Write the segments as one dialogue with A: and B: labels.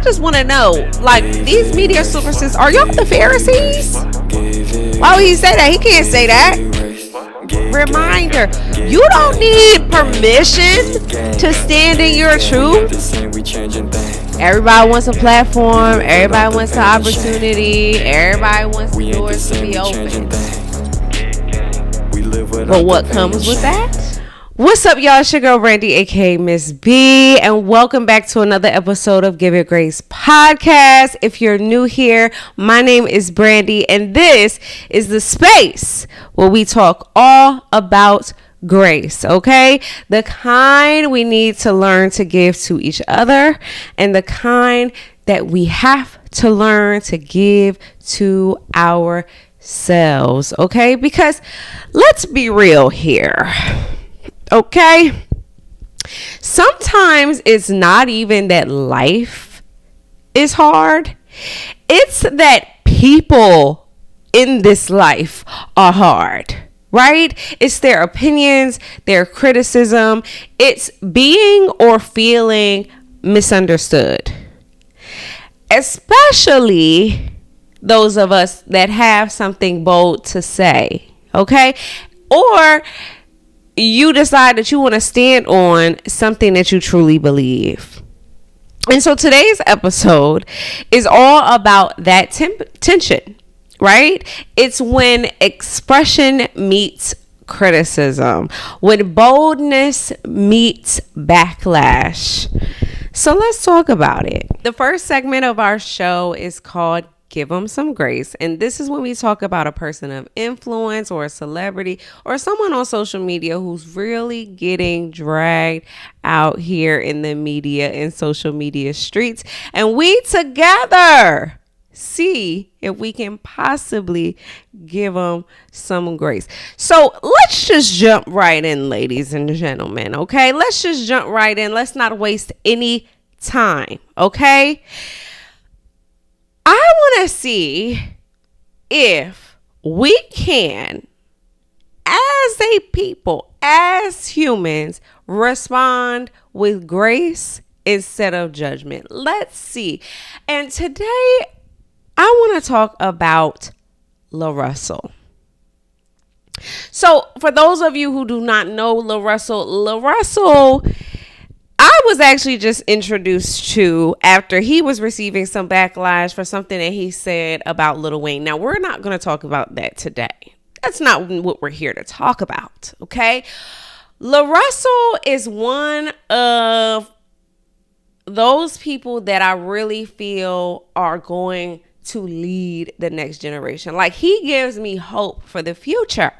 A: just want to know, like, these media superstars, are y'all the Pharisees? Why would he say that? He can't say that. Reminder, you don't need permission to stand in your truth. Everybody wants a platform. Everybody wants an opportunity. Everybody wants the doors to be open. But what comes with that? What's up, y'all? It's your girl Brandy, aka Miss B, and welcome back to another episode of Give It Grace podcast. If you're new here, my name is Brandy, and this is the space where we talk all about grace, okay? The kind we need to learn to give to each other, and the kind that we have to learn to give to ourselves, okay? Because let's be real here. Okay, sometimes it's not even that life is hard. It's that people in this life are hard, right? It's their opinions, their criticism. It's being or feeling misunderstood, especially those of us that have something bold to say, okay? Or you decide that you want to stand on something that you truly believe. And so today's episode is all about that tension, right? It's when expression meets criticism, when boldness meets backlash. So let's talk about it. The first segment of our show is called Give them some grace. And this is when we talk about a person of influence or a celebrity or someone on social media who's really getting dragged out here in the media and social media streets. And we together see if we can possibly give them some grace. So let's just jump right in, ladies and gentlemen. Okay, let's just jump right in. Let's not waste any time. Okay. I want to see if we can, as a people, as humans, respond with grace instead of judgment. Let's see. And today, I want to talk about LaRussell. So, for those of you who do not know LaRussell, I was actually just introduced to after he was receiving some backlash for something that he said about Lil Wayne. Now, we're not going to talk about that today. That's not what we're here to talk about, okay? LaRussell is one of those people that I really feel are going to lead the next generation. Like, he gives me hope for the future.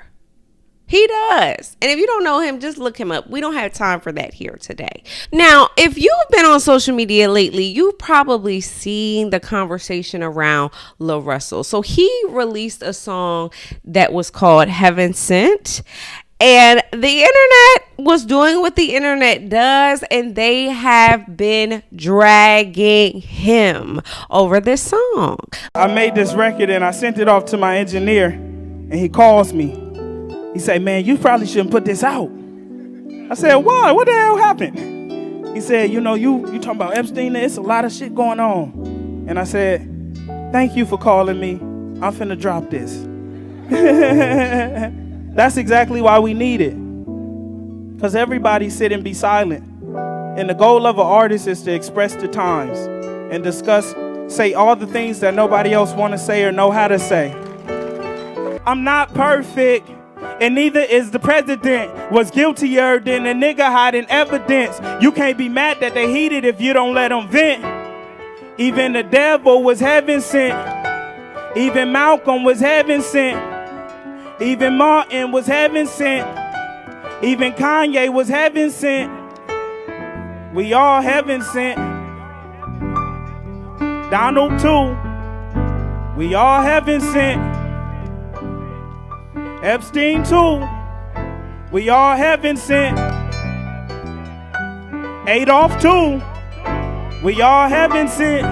A: He does. And if you don't know him, just look him up. We don't have time for that here today. Now, if you've been on social media lately, you've probably seen the conversation around LaRussell. So he released a song that was called Heaven Sent. And the internet was doing what the internet does, and they have been dragging him over this song.
B: I made this record and I sent it off to my engineer, and he calls me. He said, man, you probably shouldn't put this out. I said, why? What the hell happened? He said, you talking about Epstein, it's a lot of shit going on. And I said, thank you for calling me. I'm finna drop this. That's exactly why we need it. Because everybody sit and be silent. And the goal of an artist is to express the times and say all the things that nobody else want to say or know how to say. I'm not perfect. And neither is the president. Was guiltier than a nigga hiding evidence. You can't be mad that they heated if you don't let them vent. Even the devil was heaven sent. Even Malcolm was heaven sent. Even Martin was heaven sent. Even Kanye was heaven sent. We all heaven sent. Donald too. We all heaven sent. Epstein too. We all heaven sent. Adolf too. We all heaven sent.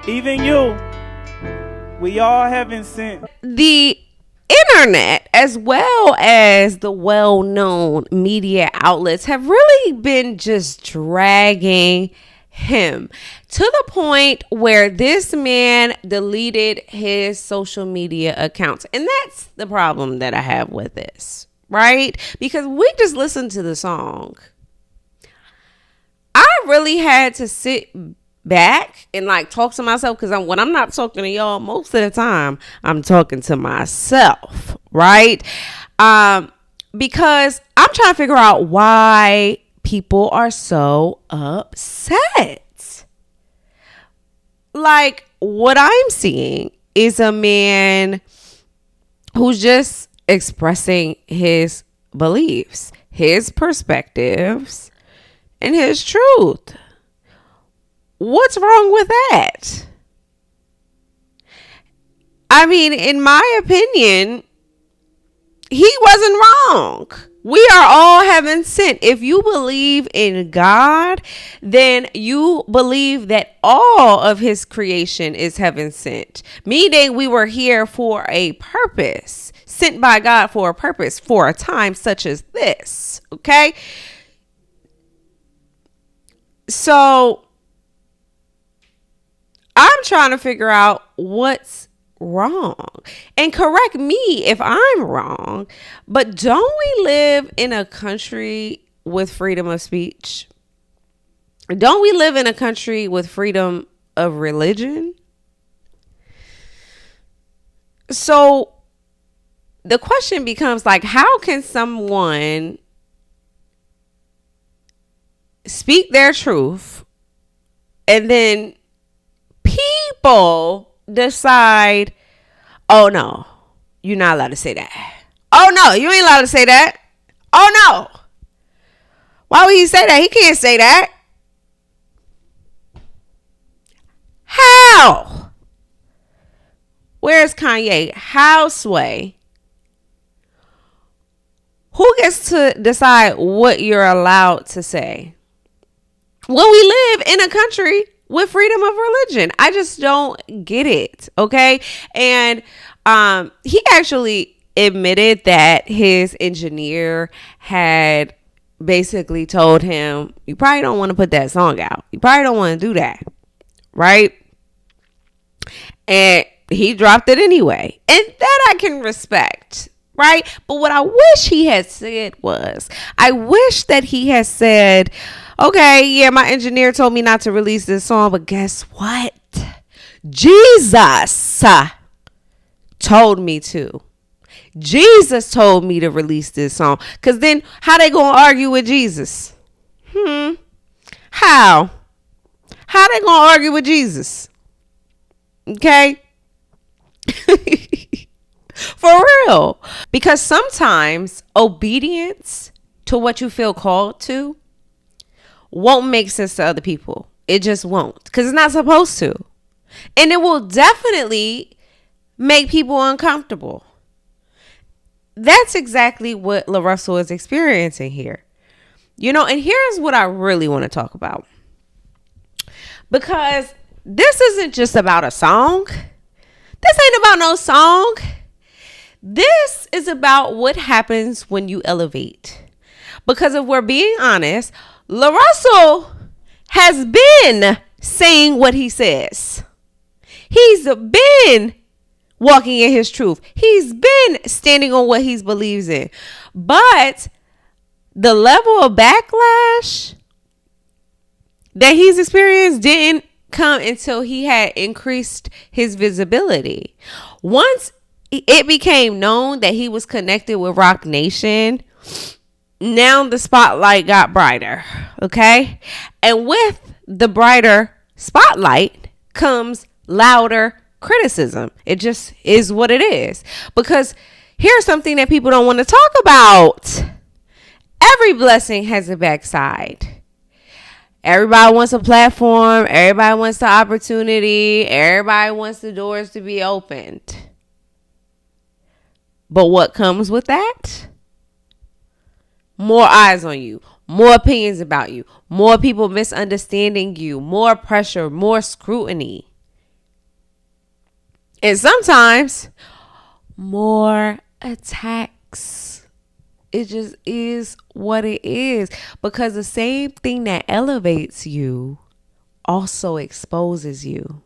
B: Even you. We all heaven sent.
A: The internet, as well as the well-known media outlets, have really been just dragging him to the point where this man deleted his social media accounts. And that's the problem that I have with this, right? Because we just listened to the song. I really had to sit back and like talk to myself, because when I'm not talking to y'all, most of the time I'm talking to myself, right? Because I'm trying to figure out why people are so upset. Like, what I'm seeing is a man who's just expressing his beliefs, his perspectives, and his truth. What's wrong with that? I mean, in my opinion, he wasn't wrong. We are all heaven sent. If you believe in God, then you believe that all of his creation is heaven sent. Meaning we were here for a purpose, sent by God for a purpose, for a time such as this. Okay? So I'm trying to figure out what's wrong, and correct me if I'm wrong, but don't we live in a country with freedom of speech? Don't we live in a country with freedom of religion? So the question becomes, like, how can someone speak their truth and then people decide, oh no, you're not allowed to say that. Oh no, you ain't allowed to say that. Oh no. Why would he say that? He can't say that. How? Where's Kanye? How, Sway? Who gets to decide what you're allowed to say when we live in a country with freedom of religion? I just don't get it. Okay. And he actually admitted that his engineer had basically told him, you probably don't want to put that song out. You probably don't want to do that. Right. And he dropped it anyway. And that I can respect. Right. But what I wish he had said was, I wish that he had said, okay, yeah, my engineer told me not to release this song, but guess what? Jesus told me to. Jesus told me to release this song. Because then how they going to argue with Jesus? How? How they going to argue with Jesus? Okay? For real. Because sometimes obedience to what you feel called to won't make sense to other people. It just won't. Because it's not supposed to. And it will definitely make people uncomfortable. That's exactly what LaRussell is experiencing here. You know, and here's what I really want to talk about. Because this isn't just about a song. This ain't about no song. This is about what happens when you elevate. Because if we're being honest, LaRussell has been saying what he says. He's been walking in his truth. He's been standing on what he believes in. But the level of backlash that he's experienced didn't come until he had increased his visibility. Once it became known that he was connected with Roc Nation, now the spotlight got brighter, okay? And with the brighter spotlight comes louder criticism. It just is what it is. Because here's something that people don't want to talk about. Every blessing has a backside. Everybody wants a platform. Everybody wants the opportunity. Everybody wants the doors to be opened. But what comes with that? More eyes on you, more opinions about you, more people misunderstanding you, more pressure, more scrutiny. And sometimes more attacks. It just is what it is. Because the same thing that elevates you also exposes you.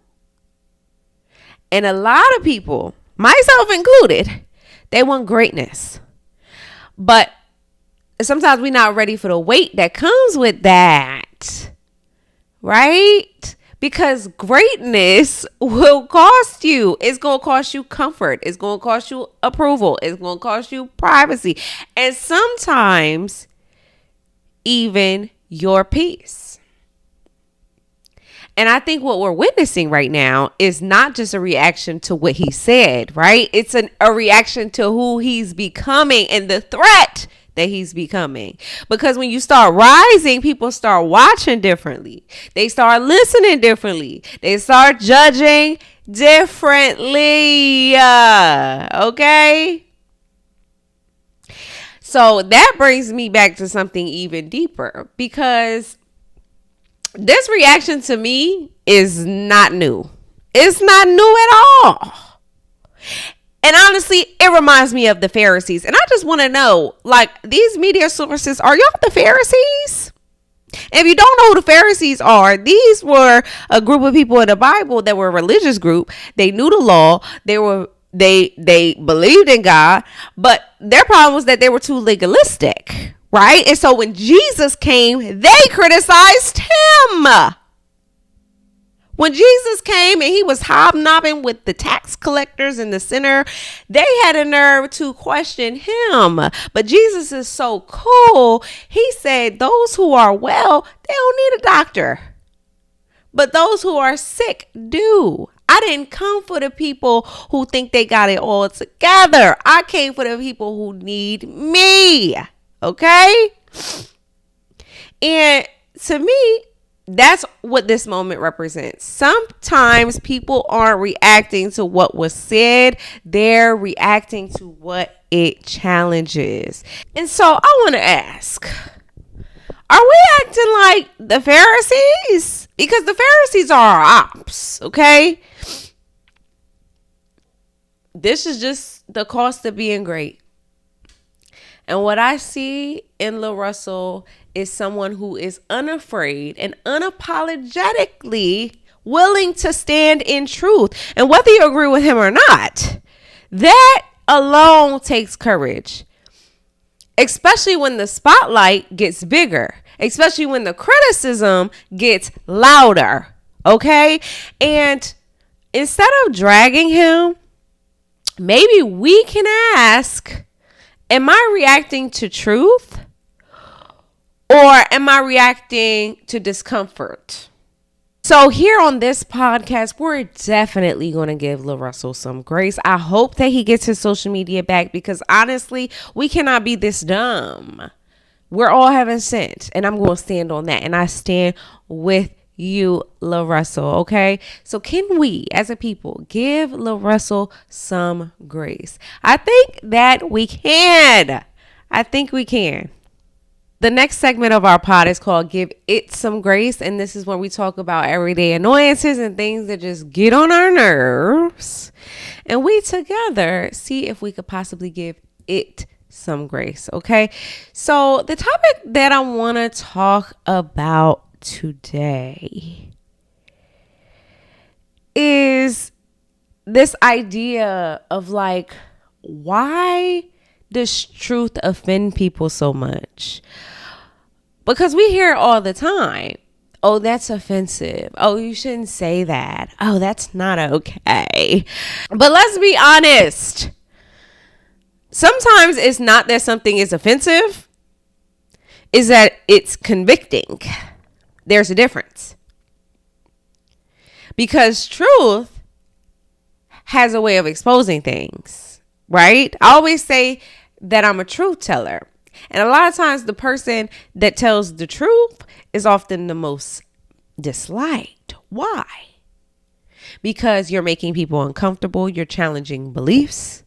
A: And a lot of people, myself included, they want greatness. But sometimes we're not ready for the weight that comes with that. Right? Because greatness will cost you. It's going to cost you comfort. It's going to cost you approval. It's going to cost you privacy. And sometimes even your peace. And I think what we're witnessing right now is not just a reaction to what he said, right? It's a reaction to who he's becoming and the threat that he's becoming. Because when you start rising, people start watching differently. They start listening differently. They start judging differently. Okay? So that brings me back to something even deeper, because this reaction to me is not new. It's not new at all. And honestly, it reminds me of the Pharisees. And I just want to know, like, these media sources, are y'all the Pharisees? If you don't know who the Pharisees are, these were a group of people in the Bible that were a religious group. They knew the law. They believed in God, but their problem was that they were too legalistic. Right? And so when Jesus came, they criticized him. When Jesus came and he was hobnobbing with the tax collectors and the sinner, they had a nerve to question him. But Jesus is so cool. He said, those who are well, they don't need a doctor. But those who are sick do. I didn't come for the people who think they got it all together. I came for the people who need me. Okay? And to me, that's what this moment represents. Sometimes people aren't reacting to what was said. They're reacting to what it challenges. And so I want to ask, are we acting like the Pharisees? Because the Pharisees are our ops, okay? This is just the cost of being great. And what I see in LaRussell is someone who is unafraid and unapologetically willing to stand in truth. And whether you agree with him or not, that alone takes courage. Especially when the spotlight gets bigger. Especially when the criticism gets louder. Okay? And instead of dragging him, maybe we can ask, am I reacting to truth, or am I reacting to discomfort? So here on this podcast, we're definitely going to give LaRussell some grace. I hope that he gets his social media back, because honestly, we cannot be this dumb. We're all having sense, and I'm going to stand on that. And I stand with you, LaRussell, okay? So can we, as a people, give LaRussell some grace? I think that we can. I think we can. The next segment of our pod is called Give It Some Grace. And this is when we talk about everyday annoyances and things that just get on our nerves. And we together see if we could possibly give it some grace. Okay. So the topic that I want to talk about today is this idea of like, why does truth offend people so much? Because we hear it all the time. Oh, that's offensive. Oh, you shouldn't say that. Oh, that's not okay. But let's be honest. Sometimes it's not that something is offensive. It's that it's convicting. There's a difference. Because truth has a way of exposing things, right? I always say that I'm a truth teller. And a lot of times the person that tells the truth is often the most disliked. Why? Because you're making people uncomfortable. You're challenging beliefs.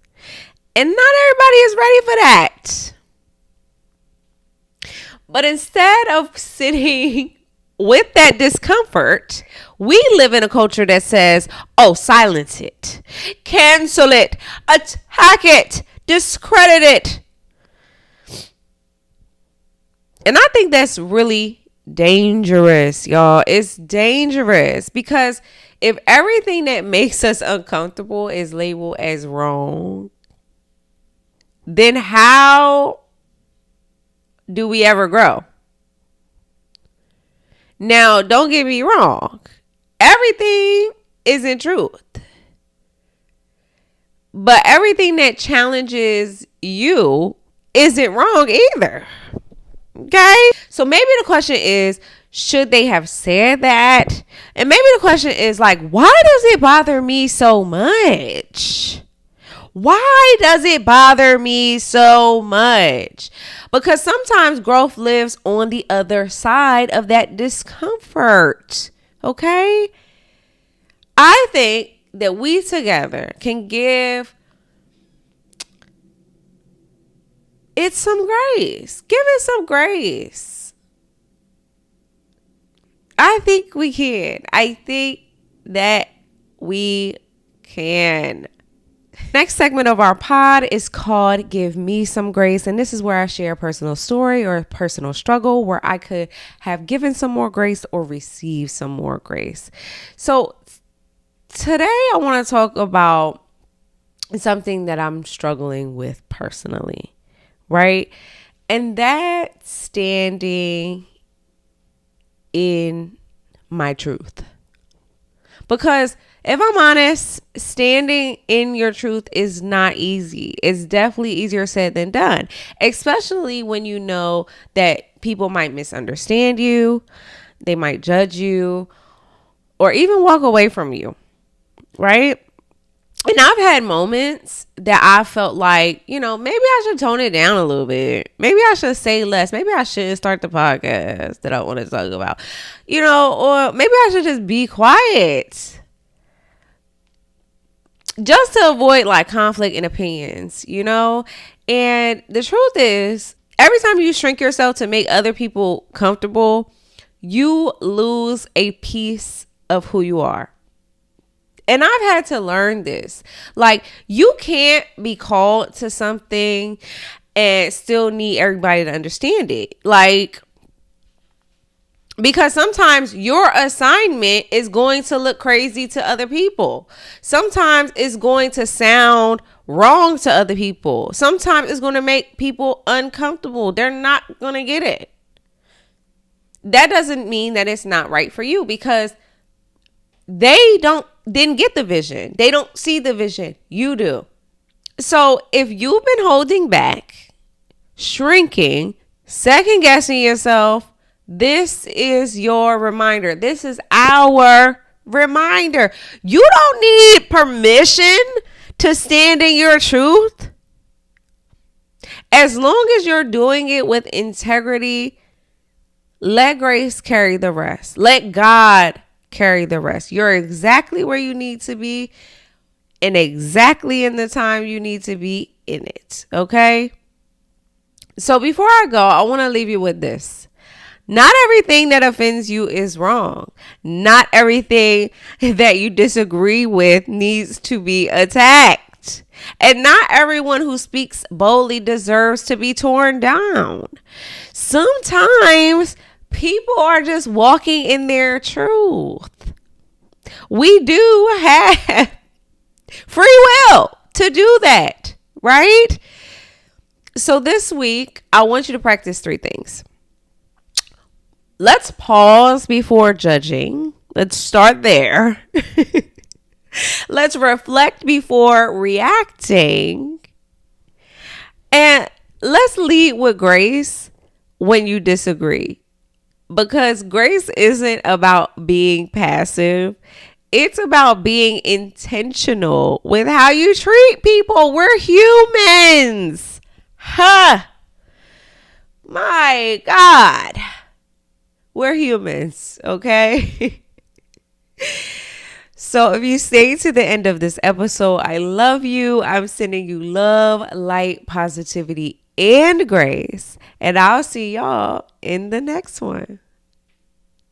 A: And not everybody is ready for that. But instead of sitting with that discomfort, we live in a culture that says, oh, silence it, cancel it, attack it, discredit it. And I think that's really dangerous, y'all. It's dangerous because if everything that makes us uncomfortable is labeled as wrong, then how do we ever grow? Now, don't get me wrong. Everything isn't truth. But everything that challenges you isn't wrong either. Okay? So maybe the question is, should they have said that? And maybe the question is like, why does it bother me so much? Why does it bother me so much? Because sometimes growth lives on the other side of that discomfort. Okay? I think that we together can give it some grace. Give it some grace. I think we can. I think that we can. Next segment of our pod is called Give Me Some Grace. And this is where I share a personal story or a personal struggle where I could have given some more grace or received some more grace. So today I want to talk about something that I'm struggling with personally, right? And that's standing in my truth. Because if I'm honest, standing in your truth is not easy. It's definitely easier said than done, especially when you know that people might misunderstand you, they might judge you, or even walk away from you, right? And I've had moments that I felt like, maybe I should tone it down a little bit. Maybe I should say less. Maybe I shouldn't start the podcast that I want to talk about, or maybe I should just be quiet. Just to avoid like conflict in opinions, And the truth is, every time you shrink yourself to make other people comfortable, you lose a piece of who you are. And I've had to learn this. Like, you can't be called to something and still need everybody to understand it. Like, because sometimes your assignment is going to look crazy to other people. Sometimes it's going to sound wrong to other people. Sometimes it's going to make people uncomfortable. They're not going to get it. That doesn't mean that it's not right for you because they didn't get the vision. They don't see the vision. You do. So if you've been holding back, shrinking, second guessing yourself, this is your reminder. This is our reminder. You don't need permission to stand in your truth. As long as you're doing it with integrity, let grace carry the rest. Let God carry the rest. You're exactly where you need to be and exactly in the time you need to be in it. Okay? So before I go, I want to leave you with this. Not everything that offends you is wrong. Not everything that you disagree with needs to be attacked. And not everyone who speaks boldly deserves to be torn down. Sometimes people are just walking in their truth. We do have free will to do that, right? So this week, I want you to practice 3 things. Let's pause before judging. Let's start there. Let's reflect before reacting. And let's lead with grace when you disagree. Because grace isn't about being passive. It's about being intentional with how you treat people. We're humans. My God. We're humans, okay? So if you stay to the end of this episode, I love you. I'm sending you love, light, positivity, and grace. And I'll see y'all in the next one.